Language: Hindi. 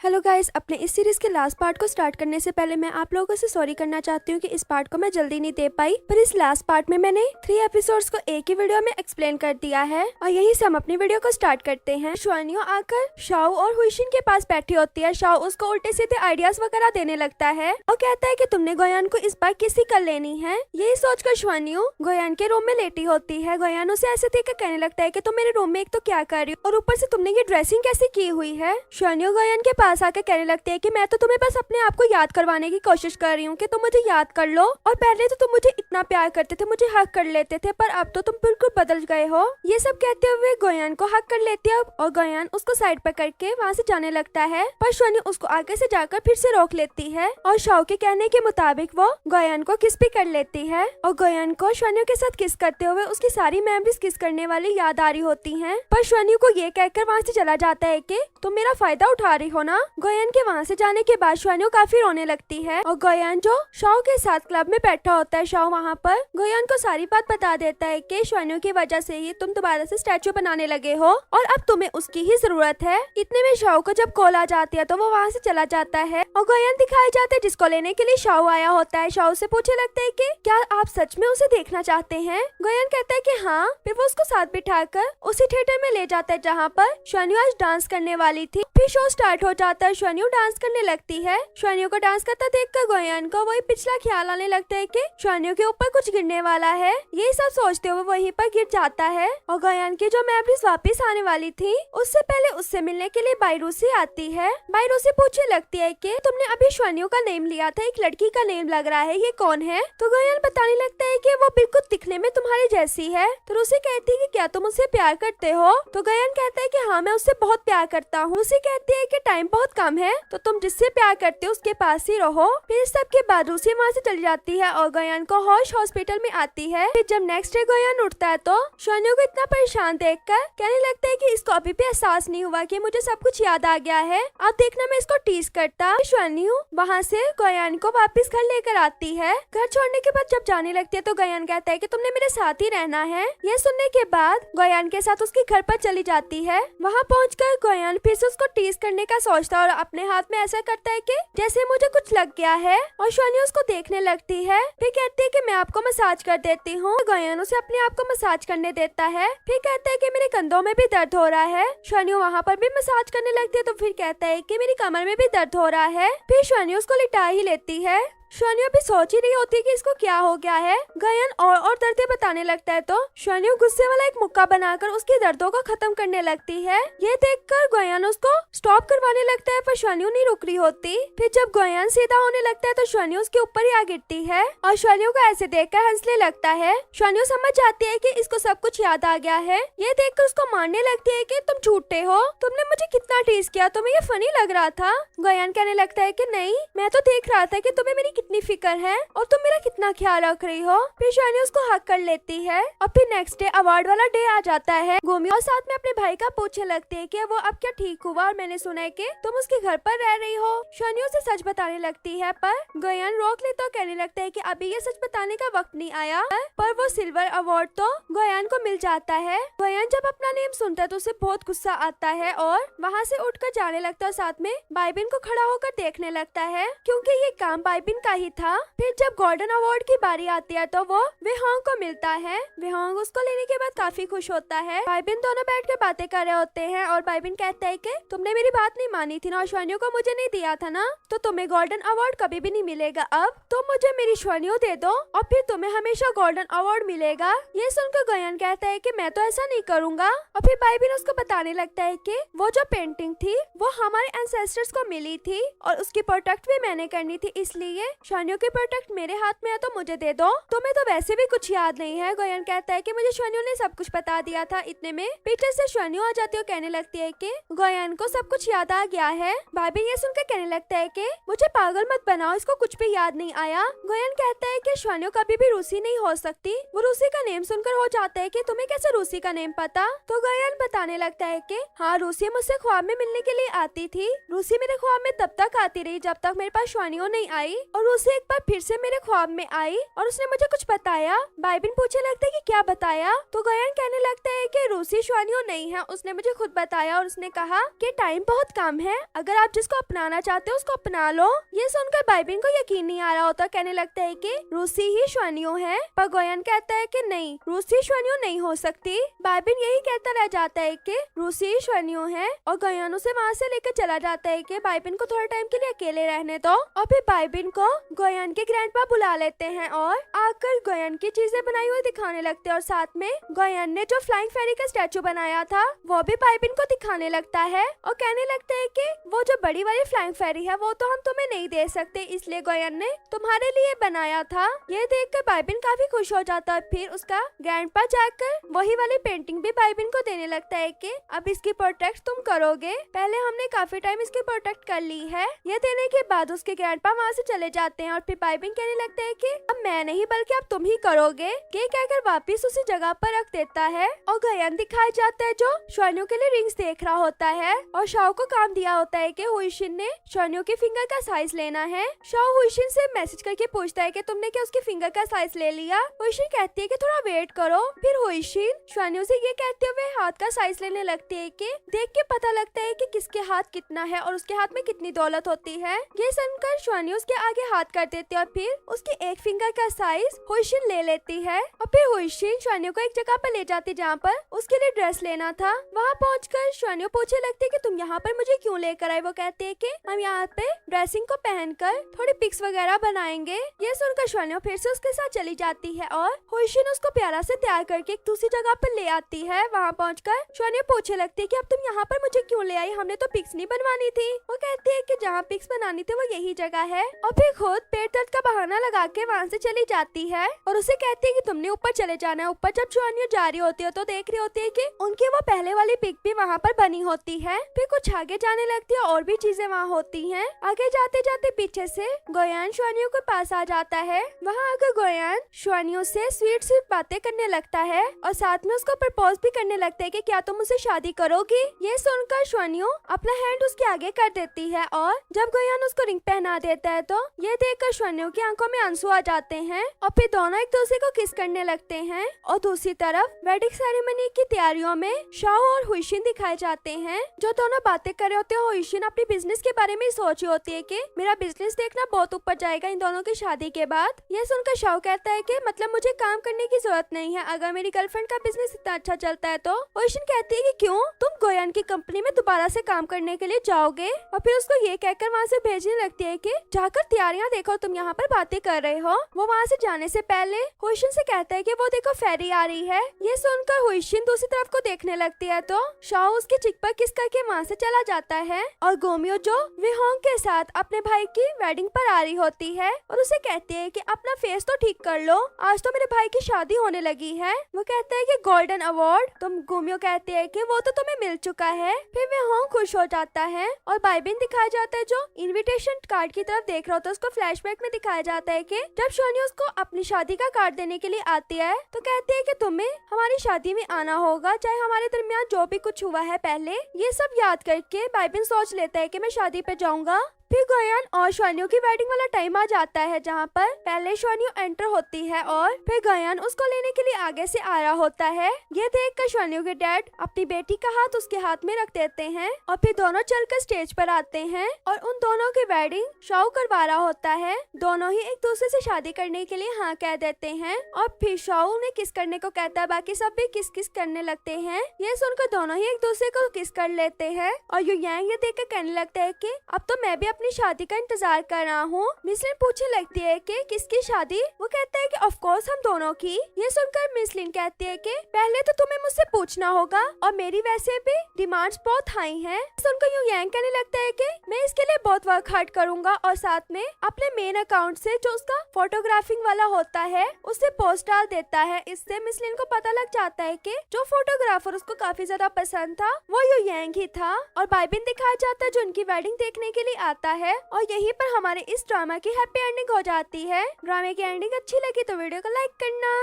हेलो गाइस, अपने इस सीरीज के लास्ट पार्ट को स्टार्ट करने से पहले मैं आप लोगों से सॉरी करना चाहती हूँ कि इस पार्ट को मैं जल्दी नहीं दे पाई, पर इस लास्ट पार्ट में मैंने 3 एपिसोड्स को एक ही वीडियो में एक्सप्लेन कर दिया है। और यही से हम अपनी वीडियो को स्टार्ट करते हैं। शुआनियो आकर शाओ और हुइशिन के पास बैठी होती है। शाओ उसको उल्टे सीधे आइडियाज वगैरह देने लगता है और कहता है कि तुमने गोयान को इस बार किसी कर लेनी है। यही सोचकर शुआनियो गोयान के रूम में लेटी होती है। गोयान उसे ऐसे देखकर कहने लगता है कि तुम मेरे रूम में एक तो क्या कर रही हो और ऊपर से तुमने ये ड्रेसिंग कैसे की हुई है। शुआनियो गोयान के पास आकर कहने लगती है कि मैं तो तुम्हें बस अपने आप को याद करवाने की कोशिश कर रही हूँ कि तुम मुझे याद कर लो, और पहले तो तुम मुझे इतना प्यार करते थे, मुझे हक कर लेते थे, पर अब तो तुम बिल्कुल बदल गए हो। ये सब कहते हुए गोयान को हक कर लेती है और गोयान उसको साइड पर करके वहाँ से जाने लगता है, पर शुआनियो उसको आगे से जाकर फिर से रोक लेती है और शाओ के कहने के मुताबिक वो गोयान को किस भी कर लेती है और गोयान को शुआनियो के साथ किस करते हुए उसकी सारी मेमोरीज किस करने वाली याद आ रही होती हैं। पर शुआनियो को ये कहकर वहाँ से चला जाता है कि तुम मेरा फायदा उठा रही हो ना। गोयान के वहाँ से जाने के बाद शुआनियो काफी रोने लगती है और गोयान जो शाओ के साथ क्लब में बैठा होता है, शाओ वहाँ पर गोयान को सारी बात बता देता है कि शुआनियो की वजह से ही तुम दोबारा से स्टैचू बनाने लगे हो और अब तुम्हें उसकी ही जरूरत है। इतने में शाओ को जब कॉल आ जाती है तो वो वहाँ से चला जाता है और गोयान दिखाए जाते हैं जिसको लेने के लिए शाओ आया होता है। शाओ से पूछने लगता है कि क्या आप सच में उसे देखना चाहते हैं। गोयान कहता है कि हाँ। फिर वो उसको साथ बिठाकर उसी थिएटर में ले जाता है जहाँ पर शुआनियो आज डांस करने वाली थी। फिर शो स्टार्ट हो जाता है। शुआनियो डांस करने लगती है। शुआनियो को डांस करता देखकर गोयान को वही पिछला ख्याल आने लगता है कि शुआनियो के ऊपर कुछ गिरने वाला है। ये सब सोचते हुए वहीं पर गिर जाता है और गोयान की जो मेमोरीज वापस आने वाली थी उससे पहले उससे मिलने के लिए बायरूसी आती है। बायरूसी पूछने लगती है कि तुमने अभी शुआनियो का नेम लिया था, एक लड़की का नेम लग रहा है, ये कौन है। तो गोयान बताने लगता है कि वो बिल्कुल दिखने में तुम्हारी जैसी है। तो रूसी कहती है कि क्या तुम उससे प्यार करते हो। तो गोयान कहता है कि हाँ, मैं उससे बहुत प्यार करता हूँ। रूसी कहती है कि टाइम बहुत कम है तो तुम जिससे प्यार करते हो उसके पास ही रहो। फिर सबके बाद रूसी वहाँ से चली जाती है और गोयान को होश हॉस्पिटल में आती है। फिर जब नेक्स्ट डे गोयान उठता है तो शुआनियो को इतना परेशान देखकर कहने लगता है कि इसको अभी भी एहसास नहीं हुआ कि मुझे सब कुछ याद आ गया है, आप देखना मैं इसको टीज करता। शुआनियो वहाँ से गोयान को वापस घर लेकर आती है। घर छोड़ने के बाद जब जाने लगती है तो गोयान कहता है कि तुमने मेरे साथ ही रहना है। यह सुनने के बाद गोयान के साथ उसके घर पर चली जाती है। वहाँ पहुँचकर गोयान फिर से उसको टीज करने का सोचता है और अपने हाथ में ऐसा करता है कि जैसे मुझे कुछ लग गया है और शुआनियो उसको देखने लगती है। फिर कहती है कि मैं आपको मसाज कर देती हूँ। गोयान उसे अपने आप को मसाज करने देता है। फिर कहता है कि मेरे कंधों में भी दर्द हो रहा है। शुआनियो वहाँ पर भी मसाज करने लगती है तो फिर कहता है कि मेरी कमर में भी दर्द हो रहा है। फिर शुआनियो उसको लिटा ही लेती है। शुआनियो भी सोच ही रही होती है कि इसको क्या हो गया है। गोयान और दर्दें बताने लगता है तो शुआनियो गुस्से वाला एक मुक्का बनाकर उसके दर्दों को खत्म करने लगती है। ये देखकर गोयान उसको स्टॉप करवाने लगता है पर शुआनियो नहीं रुक रही होती। फिर जब गोयान सीधा होने लगता है तो शुआनियो उसके ऊपर ही आ गिरती है और शुआनियो को ऐसे देखकर हंसने लगता है। शुआनियो समझ जाती है कि इसको सब कुछ याद आ गया है। ये देखकर उसको मारने लगती है कि तुम झूठे हो, तुमने मुझे कितना टीज किया, तुम्हें ये फनी लग रहा था। गोयान कहने लगता है कि नहीं, मैं तो देख रहा था कि तुम्हें मेरी कितनी फिक्र है और तुम मेरा कितना ख्याल रख रही हो। फिर शुआनियो उसको हक कर लेती है और फिर नेक्स्ट डे अवार्ड वाला डे आ जाता है। गोमियो साथ में अपने भाई का पूछने लगती है कि वो अब क्या ठीक हुआ और मैंने सुना है कि तुम उसके घर पर रह रही हो। शुआनियो से सच बताने लगती है पर गोयान रोक लेता और कहने लगता है कि अभी ये सच बताने का वक्त नहीं आया। पर वो सिल्वर अवार्ड तो गोयान को मिल जाता है। गोयान जब अपना नेम सुनता है तो उसे बहुत गुस्सा आता है और वहाँ से उठकर जाने लगता है और साथ में बाइबिन को खड़ा होकर देखने लगता है क्योंकि ये काम बाइबिन का ही था। फिर जब गोल्डन अवार्ड की बारी आती है तो वो वेहोंग को मिलता है। वेहोंग उसको लेने के बाद काफी खुश होता है। बाइबिन दोनों बैठकर बातें कर रहे होते हैं और बाइबिन कहता है कि तुमने मेरी बात नहीं मानी थी ना और शुआनियो को मुझे नहीं दिया था ना, तो तुम्हें गोल्डन अवार्ड कभी भी नहीं मिलेगा। अब तो मुझे मेरी शुआनियो दे दो और फिर तुम्हें हमेशा गोल्डन अवार्ड मिलेगा। ये सुनकर गोयान कहता है कि मैं तो ऐसा नहीं करूंगा और फिर बाइबिन उसको बताने लगता है कि वो जो पेंटिंग थी वो हमारे एंसेस्टर्स को मिली थी और उसकी प्रोटेक्ट भी मैंने करनी थी, इसलिए शुआनियो के प्रोटेक्ट मेरे हाथ में है तो मुझे दे दो। तुम्हें तो वैसे भी कुछ याद नहीं है। गोयान कहता है कि मुझे शुआनियो ने सब कुछ बता दिया था। इतने में पीछे से शुआनियो आ जाती है और कहने लगती है कि गोयान को सब कुछ याद आ गया है। भाभी ये सुनकर कहने लगता है कि मुझे पागल मत बनाओ, इसको कुछ भी याद नहीं आया। गोयान कहता है कि शुआनियो कभी भी रूसी नहीं हो सकती। वो रूसी का नेम सुनकर हो जाता है कि तुम्हें कैसे रूसी का नेम पता। तो गोयान बताने लगता है कि हाँ, रूसी मुझसे ख्वाब में मिलने के लिए आती थी। रूसी मेरे ख्वाब में तब तक आती रही जब तक मेरे पास शुआनियो नहीं आई और और उसे एक बार फिर से मेरे ख्वाब में आई और उसने मुझे कुछ बताया। बाइबिन पूछने लगता है कि क्या बताया, तो गयान कहने लगता है कि रूसी श्वानियो नहीं है, उसने मुझे खुद बताया और उसने कहा कि टाइम बहुत कम है, अगर आप जिसको अपनाना चाहते हो उसको अपना लो। ये सुनकर बाइबिन को यकीन नहीं आ रहा होता, कहने लगता है कि रूसी ही श्वानियो है, पर गयान कहता है कि नहीं, रूसी श्वानियो नहीं हो सकती। बाइबिन यही कहता रह जाता है कि रूसी ही श्वानियो है और गयान उसे वहाँ से लेकर चला जाता है कि बाइबिन को थोड़ा टाइम के लिए अकेले रहने दो। और फिर बाइबिन को गयान के ग्रैंडपा बुला लेते हैं और आकर गयान की चीजें बनाई हुई दिखाने लगते हैं और साथ में गयान ने जो फ्लाइंग फेरी का स्टैचू बनाया था वो भी बाइबिन को दिखाने लगता है और कहने लगता है कि वो जो बड़ी वाली फ्लाइंग फेरी है वो तो हम तुम्हें नहीं दे सकते, इसलिए गयान ने तुम्हारे लिए बनाया था। ये देखकर बाइबिन काफी खुश हो जाता है। फिर उसका ग्रैंडपा जाकर वही वाली पेंटिंग भी बाइबिन को देने लगता है कि अब इसकी प्रोटेक्ट तुम करोगे, पहले हमने काफी टाइम इसकी प्रोटेक्ट कर ली है। ये देने के बाद उसके ग्रैंडपा वहाँ से चले जाते हैं और फिर बाइबिन कहने लगता है कि अब मैं नहीं बल्कि अब तुम ही करोगे। ये कहकर वापिस उसी जगह पर रख देता है और गयान दिखाया जाता है जो श्वानियों के लिए रिंग्स देख रहा होता है और शाओ को काम दिया होता है कि हुईशिन ने श्वानियों के फिंगर का साइज लेना है। शाओ हुईशिन से मैसेज करके पूछता है कि तुमने क्या उसके फिंगर का साइज ले लिया। हुईशिन कहती है कि थोड़ा वेट करो। फिर हुईशिन श्वानियों से ये कहते हुए हाथ का साइज लेने लगती है कि देख के पता लगता है कि किसके हाथ कितना है और उसके हाथ में कितनी दौलत होती है। ये सुनकर श्वानियों उसके आगे हाथ कर देती है और फिर उसकी एक फिंगर का साइज हुईशिन ले लेती है और फिर हुईशिन श्वानियों को एक जगह पर ले जाती जहाँ पर उसके लिए ड्रेस लेना था। वहाँ पहुंचकर श्वानियों पूछने लगती है कि तुम यहाँ पर मुझे क्यों लेकर आए। वो कहते हैं कि हम यहाँ पे ड्रेसिंग को पहनकर थोड़ी पिक्स वगैरह बनाएंगे। ये सुनकर श्वानियों फिर से उसके साथ चली जाती है और हुईशिन उसको प्यारा से तैयार करके एक दूसरी जगह पर ले आती है। वहाँ पहुंचकर श्वानियों पूछने लगती है कि अब तुम यहाँ पर मुझे क्यों ले आई, हमने तो पिक्स नहीं बनवानी थी। वो कहती है कि जहाँ पिक्स बनानी थी वो यही जगह है और फिर खुद पेट दर्द का बहाना लगा के वहाँ से चली जाती है और उसे कहती है कि तुमने ऊपर चले जाना है। ऊपर जब श्वानियों जा रही होती है तो देख रही होती है कि उनकी वो पहले वाली पिक भी वहाँ पर बनी होती है। फिर कुछ आगे जाने लगती है और भी चीजें वहाँ होती हैं। आगे जाते जाते पीछे से गयान श्वानियों के पास आ जाता है। वहाँ आकर गयान श्वानियों से स्वीट स्वीट बातें करने लगता है और साथ में उसको प्रपोज भी करने लगता है कि क्या तुम मुझसे शादी करोगी। ये सुनकर श्वानियों अपना हैंड उसके आगे कर देती है और जब गयान उसको रिंग पहना देता है तो ये देखकर श्वानियों की आंखों में आंसू आ जाते हैं और फिर दोनों एक दूसरे को किस करने लगते हैं। और दूसरी तरफ वेडिंग सेरेमनी की तैयारियों में शाओ और हुईशिन दिखाए जाते हैं जो दोनों बातें कर रहे होते हैं। हुईशिन अपने बिजनेस के बारे में सोच रही होती है कि मेरा बिजनेस देखना बहुत ऊपर जाएगा इन दोनों की शादी के बाद। ये सुनकर शाओ कहता है कि मतलब मुझे काम करने की जरूरत नहीं है, अगर मेरी गर्लफ्रेंड का बिजनेस इतना अच्छा चलता है तो। हुईशिन कहती है कि क्यों, तुम गयान की कंपनी में दोबारा से काम करने के लिए जाओगे और फिर उसको ये कहकर वहाँ से भेजने लगती है कि जाकर तैयारियां देखो, तुम यहाँ पर बातें कर रहे हो। वो वहाँ से जाने से पहले हुईशिन से कहता है कि वो देखो फेरी आ रही है। ये सुनकर हुईशिन दूसरी तरफ को देखने लगती है तो शाओ उसके चिक पर किस करके वहाँ से चला जाता है और गोमियो जो विहोंग के साथ अपने भाई की वेडिंग पर आ रही होती है और उसे कहती है कि अपना फेस तो ठीक कर लो, आज तो मेरे भाई की शादी होने लगी है। वो कहता है कि गोल्डन अवार्ड, तुम गोमियो कहते हैं कि वो तो तुम्हें मिल चुका है। फिर विहोंग खुश हो जाता है और बाइबिन दिखाया जाता है जो इनविटेशन कार्ड की तरफ देख रहा होता है। उसको फ्लैशबैक में दिखाया जाता है कि जब श्वानियों उसको अपनी शादी का कार्ड देने के लिए आती है तो कहती है कि तुम्हें हमारी शादी में आना होगा, चाहे हमारे दरमियान जो भी कुछ हुआ है पहले। ये सब याद करके बाइबिन सोच लेता है कि मैं शादी पे जाऊंगा। फिर गयान और श्वानियों की वेडिंग वाला टाइम आ जाता है जहाँ पर पहले श्वानियों एंटर होती है और फिर गयान उसको लेने के लिए आगे से आ रहा होता है। ये देखकर श्वानियों के डैड अपनी बेटी का हाथ उसके हाथ में रख देते हैं और फिर दोनों चलकर स्टेज पर आते हैं और उन दोनों की वेडिंग शाओ करवा रहा होता है। दोनों ही एक दूसरे से शादी करने के लिए हाँ कह देते हैं और फिर शाओ उन्हें किस करने को कहता है, बाकी सब भी किस किस करने लगते हैं। ये सुनकर दोनों ही एक दूसरे को किस कर लेते हैं और यू यांग ये देखकर कहने लगता है कि अब तो मैं भी अपनी शादी का इंतजार कर रहा हूँ। मिसलिन पूछने लगती है कि किसकी शादी। वो कहता है कि ऑफ कोर्स हम दोनों की। ये सुनकर मिसलिन कहती है कि पहले तो तुम्हें मुझसे पूछना होगा और मेरी वैसे भी डिमांड्स बहुत हाई हैं। सुनकर यू यांग कहने लगता है कि मैं इसके लिए बहुत वर्क हार्ड करूंगा और साथ में अपने मेन अकाउंट से जो उसका फोटोग्राफिंग वाला होता है उससे पोस्ट डाल देता है। इससे मिसलिन को पता लग जाता है कि जो फोटोग्राफर उसको काफी ज्यादा पसंद था वो यू यांग ही था और बाइबिन दिखाया जाता है जो उनकी वेडिंग देखने के लिए आता है और यहीं पर हमारे इस ड्रामा की हैप्पी एंडिंग हो जाती है। ड्रामे की एंडिंग अच्छी लगी तो वीडियो को लाइक करना।